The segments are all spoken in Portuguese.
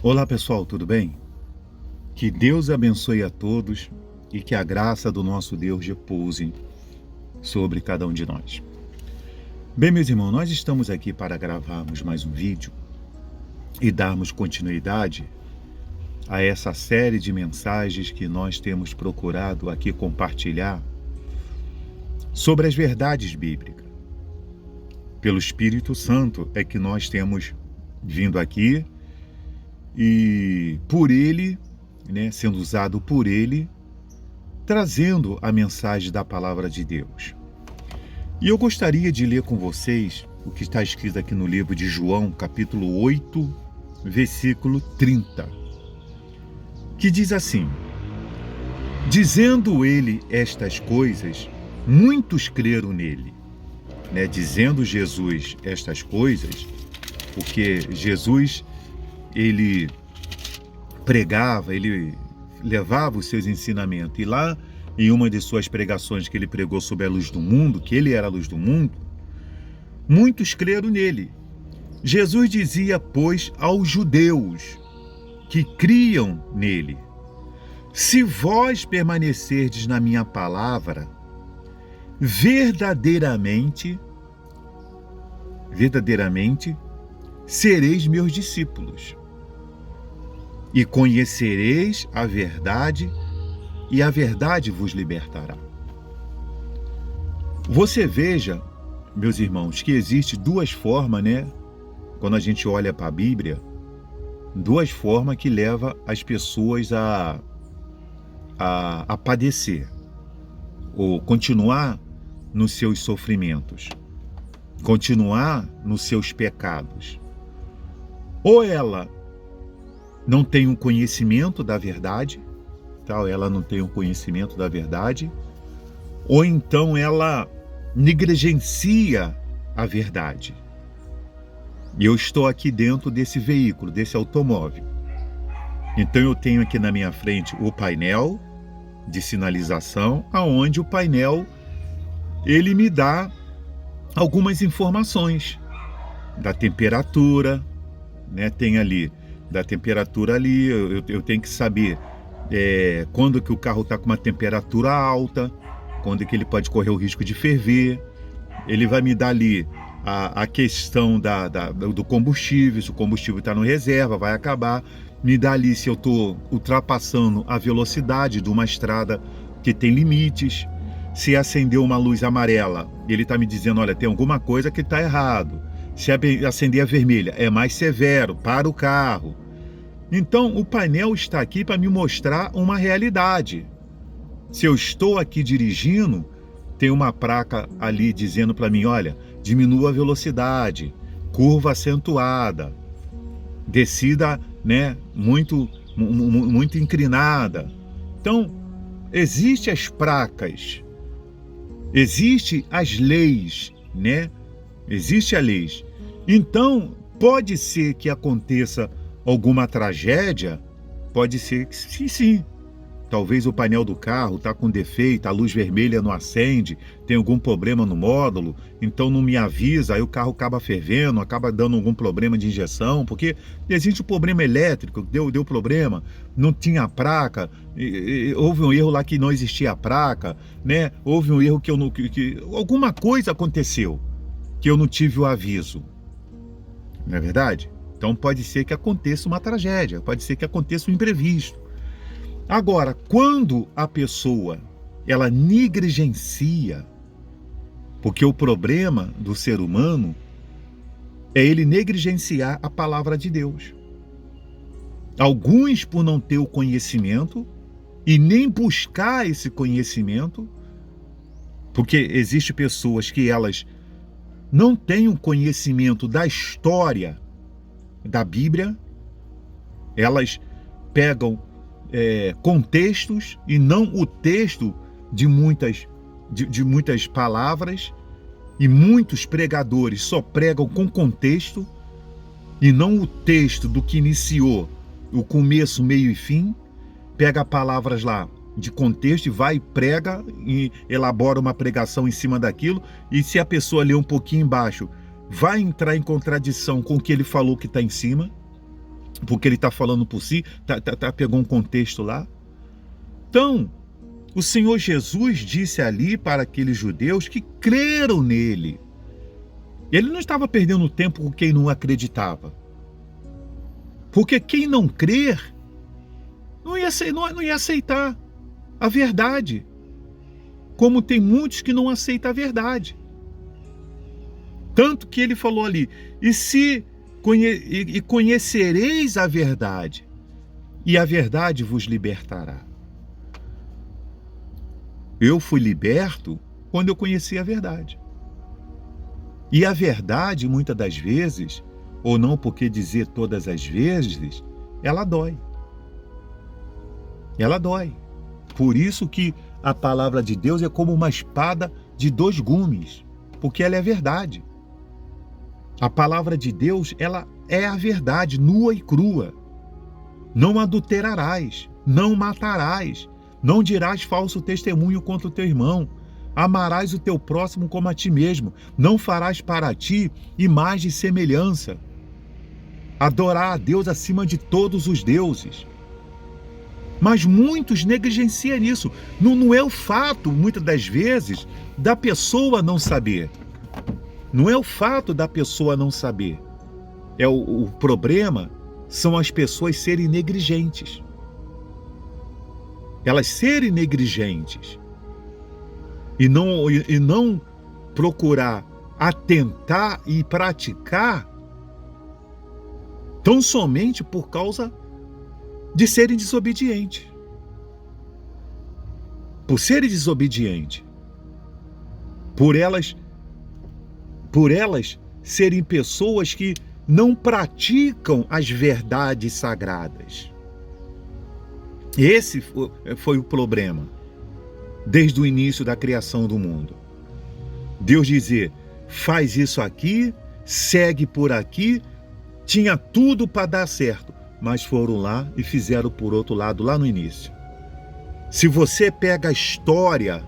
Olá pessoal, tudo bem? Que Deus abençoe a todos e que a graça do nosso Deus repouse sobre cada um de nós. Bem, meus irmãos, nós estamos aqui para gravarmos mais um vídeo e darmos continuidade a essa série de mensagens que nós temos procurado aqui compartilhar sobre as verdades bíblicas. Pelo Espírito Santo é que nós temos vindo aqui e por Ele, sendo usado por Ele, trazendo a mensagem da Palavra de Deus. E eu gostaria de ler com vocês o que está escrito aqui no livro de João, capítulo 8, versículo 30, que diz assim: dizendo ele estas coisas, muitos creram nele. Dizendo Jesus estas coisas, porque Jesus, ele pregava, ele levava os seus ensinamentos, e lá em uma de suas pregações que ele pregou sobre a luz do mundo, que ele era a luz do mundo, muitos creram nele. Jesus dizia, pois, aos judeus que criam nele: se vós permanecerdes na minha palavra, verdadeiramente sereis meus discípulos, e conhecereis a verdade, e a verdade vos libertará. Você veja, meus irmãos, que existe duas formas, quando a gente olha para a Bíblia, duas formas que levam as pessoas a padecer, ou continuar nos seus sofrimentos, continuar nos seus pecados. Ou ela não tem um conhecimento da verdade, ela não tem um conhecimento da verdade, ou então ela negligencia a verdade. E eu estou aqui dentro desse veículo, desse automóvel. Então eu tenho aqui na minha frente o painel de sinalização, aonde o painel ele me dá algumas informações da temperatura, tem ali da temperatura ali, eu tenho que saber quando que o carro está com uma temperatura alta, quando que ele pode correr o risco de ferver. Ele vai me dar ali a questão do combustível, se o combustível está no reserva, vai acabar. Me dá ali se eu estou ultrapassando a velocidade de uma estrada que tem limites. Se acender uma luz amarela, ele está me dizendo, olha, tem alguma coisa que está errado. Se acender a vermelha, é mais severo, para o carro. Então, o painel está aqui para me mostrar uma realidade. Se eu estou aqui dirigindo, tem uma placa ali dizendo para mim, olha, diminua a velocidade, curva acentuada, descida, muito inclinada. Então, existem as placas, existem as leis, Existe a lei. Então, pode ser que aconteça alguma tragédia? Pode ser que sim. Talvez o painel do carro está com defeito, a luz vermelha não acende, tem algum problema no módulo, então não me avisa, aí o carro acaba fervendo, acaba dando algum problema de injeção, porque existe um problema elétrico, deu problema, não tinha placa, houve um erro lá que não existia a placa, houve um erro que alguma coisa aconteceu, que eu não tive o aviso. Não é verdade? Então pode ser que aconteça uma tragédia, pode ser que aconteça um imprevisto. Agora, quando a pessoa, ela negligencia, porque o problema do ser humano é ele negligenciar a palavra de Deus. Alguns, por não ter o conhecimento e nem buscar esse conhecimento, porque existem pessoas que elas não têm o conhecimento da história da Bíblia, elas pegam contextos e não o texto de muitas palavras, e muitos pregadores só pregam com contexto e não o texto do que iniciou o começo, meio e fim. Pega palavras lá de contexto e vai, prega e elabora uma pregação em cima daquilo, e se a pessoa ler um pouquinho embaixo, vai entrar em contradição com o que ele falou que está em cima. porque ele está falando por si, pegou um contexto lá. Então, o Senhor Jesus disse ali para aqueles judeus que creram nele. Ele não estava perdendo tempo com quem não acreditava. Porque quem não crer não ia aceitar a verdade. Como tem muitos que não aceitam a verdade. Tanto que ele falou ali, e conhecereis a verdade, e a verdade vos libertará. Eu fui liberto quando eu conheci a verdade. E a verdade, muitas das vezes, ou não porque dizer todas as vezes, ela dói. Ela dói. Por isso que a palavra de Deus é como uma espada de 2 gumes, porque ela é a verdade. A palavra de Deus, ela é a verdade, nua e crua. Não adulterarás, não matarás, não dirás falso testemunho contra o teu irmão, amarás o teu próximo como a ti mesmo, não farás para ti imagem e semelhança. Adorar a Deus acima de todos os deuses. Mas muitos negligenciam isso. Não é o fato, muitas das vezes, da pessoa não saber. Não é o fato da pessoa não saber. O problema são as pessoas serem negligentes. Elas serem negligentes. E não procurar atentar e praticar tão somente por causa de serem desobedientes. Por serem desobedientes. Por elas serem pessoas que não praticam as verdades sagradas. Esse foi o problema, desde o início da criação do mundo. Deus dizer, faz isso aqui, segue por aqui, tinha tudo para dar certo, mas foram lá e fizeram por outro lado, lá no início. Se você pega a história,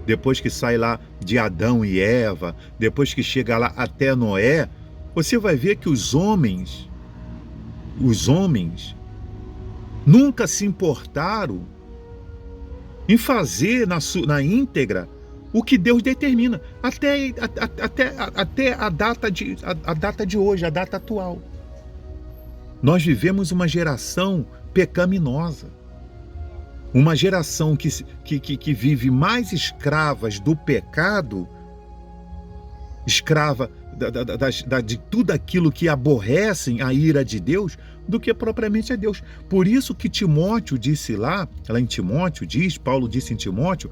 depois que sai lá de Adão e Eva, depois que chega lá até Noé, você vai ver que os homens nunca se importaram em fazer na íntegra o que Deus determina, até a data de hoje, a data atual. Nós vivemos uma geração pecaminosa. Uma geração que vive mais escravas do pecado, escrava de tudo aquilo que aborrecem a ira de Deus, do que propriamente a Deus. Por isso que Timóteo disse lá em Timóteo, Paulo disse em Timóteo,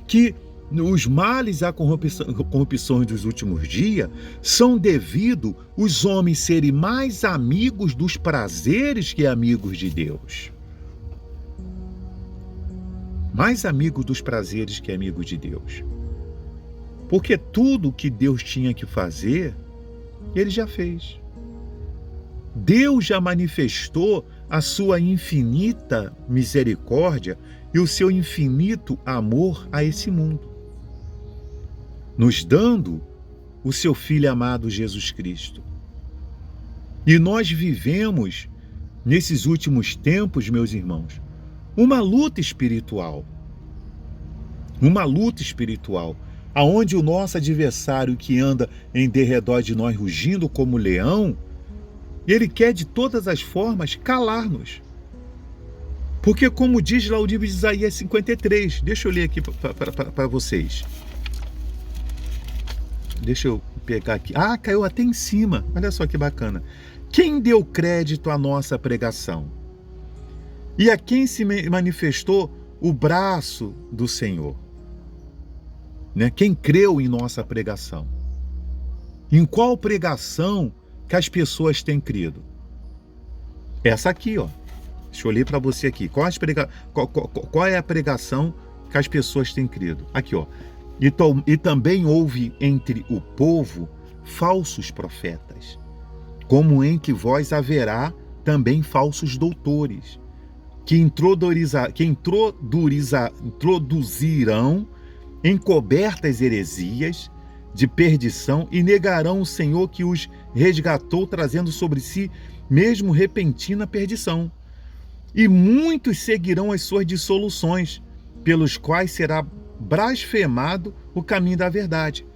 que os males e a corrupção dos últimos dias são devido os homens serem mais amigos dos prazeres que amigos de Deus. Mais amigos dos prazeres que amigos de Deus. Porque tudo que Deus tinha que fazer, Ele já fez. Deus já manifestou a sua infinita misericórdia e o seu infinito amor a esse mundo, nos dando o seu Filho amado Jesus Cristo. E nós vivemos, nesses últimos tempos, meus irmãos, uma luta espiritual, aonde o nosso adversário que anda em derredor de nós rugindo como leão, ele quer de todas as formas calar-nos. Porque como diz lá o livro de Isaías 53, deixa eu ler aqui para vocês. Deixa eu pegar aqui. Ah, caiu até em cima, olha só que bacana. Quem deu crédito à nossa pregação? E a quem se manifestou o braço do Senhor? Né? Quem creu em nossa pregação? Em qual pregação que as pessoas têm crido? Essa aqui, ó. Deixa eu ler para você aqui. Qual é a pregação que as pessoas têm crido? Aqui, ó. E também houve entre o povo falsos profetas, como entre vós haverá também falsos doutores, que introduzirão encobertas heresias, de perdição e negarão o Senhor que os resgatou, trazendo sobre si mesmo repentina perdição. E muitos seguirão as suas dissoluções, pelos quais será blasfemado o caminho da verdade.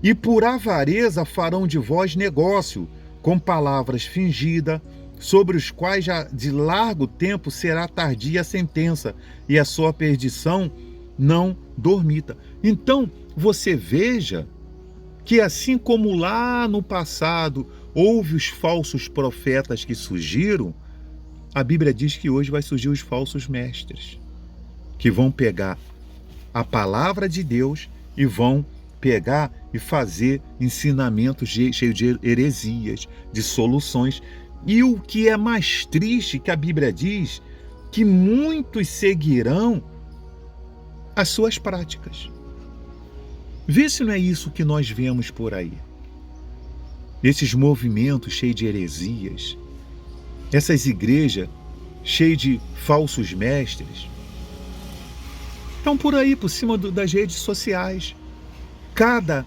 E por avareza farão de vós negócio, com palavras fingidas, sobre os quais já de largo tempo será tardia a sentença, e a sua perdição não dormita. Então, você veja que assim como lá no passado houve os falsos profetas que surgiram, a Bíblia diz que hoje vai surgir os falsos mestres, que vão pegar a palavra de Deus e vão pegar e fazer ensinamentos cheios de heresias, de soluções. E o que é mais triste, que a Bíblia diz, que muitos seguirão as suas práticas. Vê se não é isso que nós vemos por aí. Esses movimentos cheios de heresias, essas igrejas cheias de falsos mestres, estão por aí, por cima das redes sociais. Cada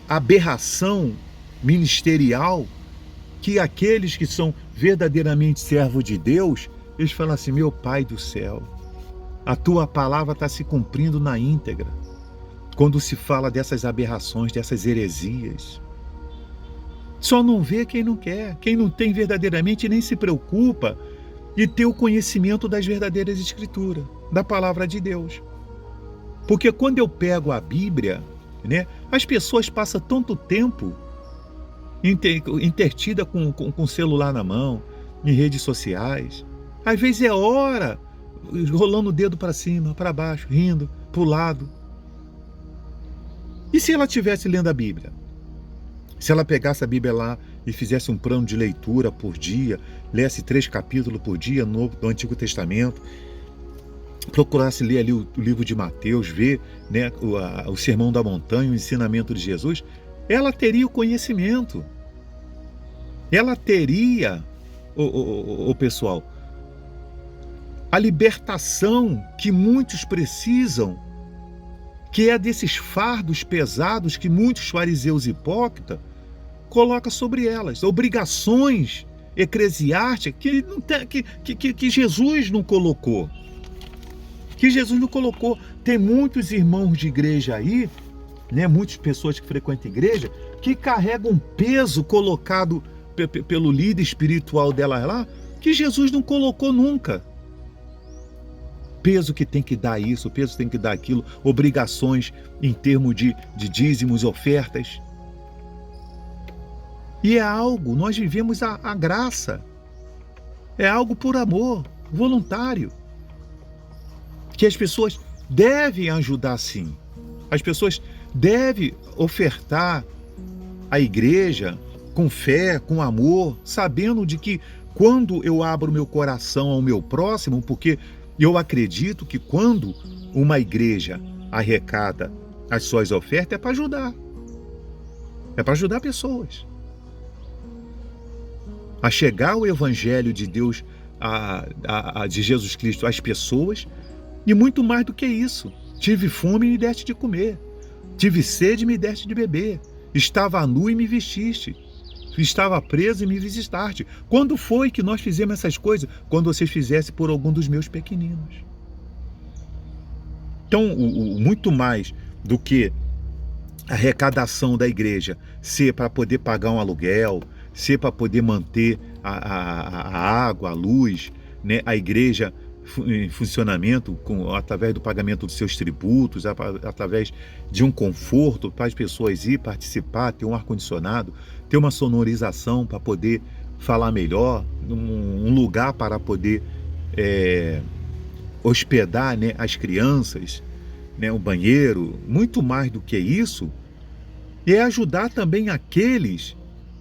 aberração ministerial que aqueles que são verdadeiramente servos de Deus, eles falam assim: meu Pai do céu, a tua palavra está se cumprindo na íntegra. Quando se fala dessas aberrações, dessas heresias, só não vê quem não quer, quem não tem verdadeiramente nem se preocupa e ter o conhecimento das verdadeiras escrituras, da palavra de Deus. Porque quando eu pego a Bíblia, né, as pessoas passam tanto tempo intertida com o celular na mão, em redes sociais. Às vezes é hora, rolando o dedo para cima, para baixo, rindo, para o lado. E se ela estivesse lendo a Bíblia? Se ela pegasse a Bíblia lá e fizesse um plano de leitura por dia, lesse 3 capítulos por dia do Antigo Testamento, procurasse ler ali o livro de Mateus, ver, né, o Sermão da Montanha, o ensinamento de Jesus, ela teria o conhecimento. Ela teria, o pessoal, a libertação que muitos precisam, que é desses fardos pesados que muitos fariseus hipócritas colocam sobre elas, obrigações eclesiásticas que Jesus não colocou. Que Jesus não colocou. Tem muitos irmãos de igreja aí, né, muitas pessoas que frequentam a igreja, que carregam um peso colocado pelo líder espiritual dela lá, que Jesus não colocou nunca. Peso que tem que dar isso, peso que tem que dar aquilo, obrigações em termos de dízimos, ofertas. E é algo, nós vivemos a graça. É algo por amor, voluntário. Que as pessoas devem ajudar sim. As pessoas devem ofertar à igreja com fé, com amor, sabendo de que quando eu abro meu coração ao meu próximo, porque eu acredito que quando uma igreja arrecada as suas ofertas é para ajudar. É para ajudar pessoas a chegar o evangelho de Deus, de Jesus Cristo às pessoas. E muito mais do que isso. Tive fome e me deste de comer. Tive sede e me deste de beber. Estava nu e me vestiste. Estava preso e me visitaste. Quando foi que nós fizemos essas coisas? Quando vocês fizessem por algum dos meus pequeninos. Então, muito mais do que a arrecadação da igreja ser para poder pagar um aluguel, ser para poder manter a água, a luz, né, a igreja em funcionamento através do pagamento dos seus tributos, através de um conforto para as pessoas ir participar, ter um ar-condicionado, ter uma sonorização para poder falar melhor, um lugar para poder hospedar, né, as crianças, né, um banheiro, muito mais do que isso, é ajudar também aqueles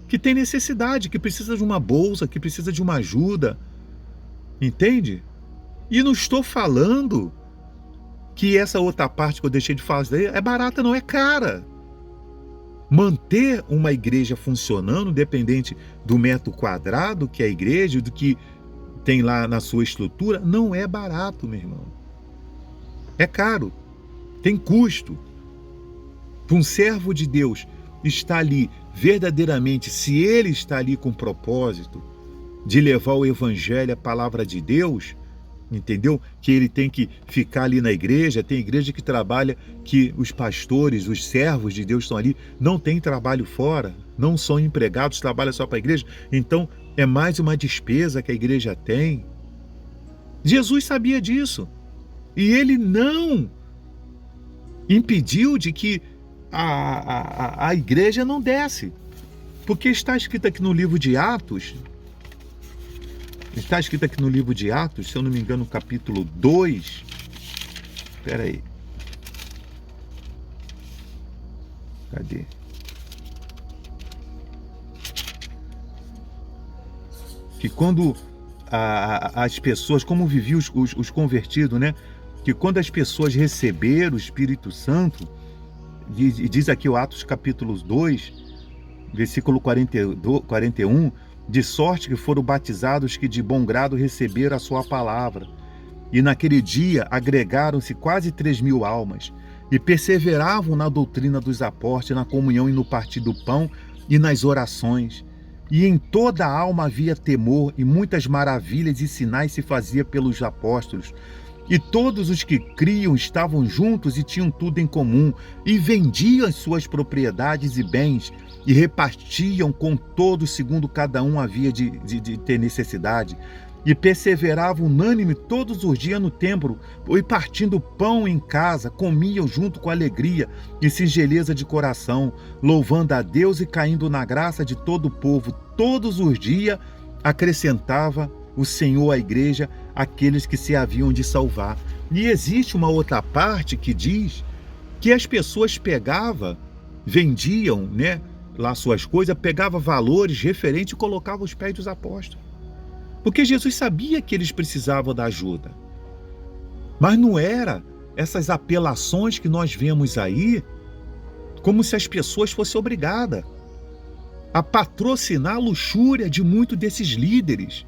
que têm necessidade, que precisa de uma bolsa, que precisa de uma ajuda, entende? E não estou falando que essa outra parte que eu deixei de falar é barata, não, é cara. Manter uma igreja funcionando, dependente do metro quadrado que é a igreja, do que tem lá na sua estrutura, não é barato, meu irmão. É caro, tem custo. Para um servo de Deus estar ali verdadeiramente, se ele está ali com propósito de levar o evangelho, a palavra de Deus, entendeu? Que ele tem que ficar ali na igreja, tem igreja que trabalha, que os pastores, os servos de Deus estão ali, não tem trabalho fora, não são empregados, trabalham só para a igreja, então é mais uma despesa que a igreja tem. Jesus sabia disso, e ele não impediu de que a igreja não desse, porque está escrito aqui no livro de Atos, se eu não me engano, no capítulo 2, espera aí, cadê? Que quando as pessoas, como viviam os convertidos, né? Que quando as pessoas receberam o Espírito Santo, diz aqui o Atos capítulo 2, versículo 41, de sorte que foram batizados que de bom grado receberam a sua palavra. E naquele dia agregaram-se quase 3.000 almas, e perseveravam na doutrina dos apóstolos, na comunhão e no partir do pão e nas orações. E em toda a alma havia temor, e muitas maravilhas e sinais se fazia pelos apóstolos. E todos os que criam estavam juntos e tinham tudo em comum, e vendiam as suas propriedades e bens, e repartiam com todos segundo cada um havia de ter necessidade. E perseveravam unânime todos os dias no templo, e partindo pão em casa, comiam junto com alegria e singeleza de coração, louvando a Deus e caindo na graça de todo o povo. Todos os dias acrescentava o Senhor à igreja aqueles que se haviam de salvar. E existe uma outra parte que diz que as pessoas pegavam, vendiam, né, lá suas coisas, pegavam valores referentes e colocavam aos pés dos apóstolos. Porque Jesus sabia que eles precisavam da ajuda. Mas não era essas apelações que nós vemos aí, como se as pessoas fossem obrigadas a patrocinar a luxúria de muitos desses líderes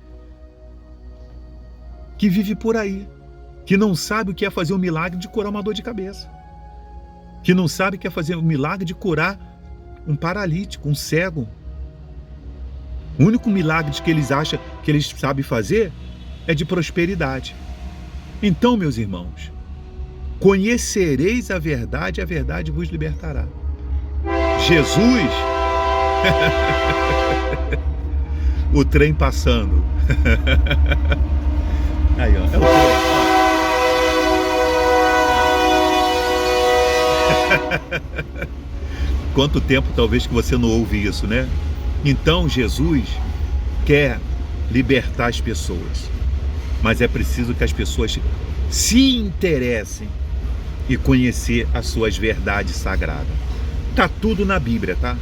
que vive por aí, que não sabe o que é fazer um milagre de curar uma dor de cabeça, que não sabe o que é fazer um milagre de curar um paralítico, um cego. O único milagre que eles acham que eles sabem fazer é de prosperidade. Então, meus irmãos, conhecereis a verdade vos libertará. Jesus, o trem passando. Aí, ó, é o trem. Quanto tempo talvez que você não ouve isso, né? Então Jesus quer libertar as pessoas, mas é preciso que as pessoas se interessem e conhecer as suas verdades sagradas. Tá tudo na Bíblia, tá?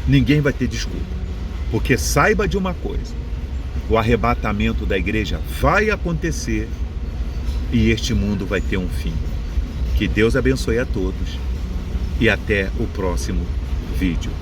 Ninguém vai ter desculpa, porque saiba de uma coisa: o arrebatamento da igreja vai acontecer e este mundo vai ter um fim. Que Deus abençoe a todos e até o próximo vídeo.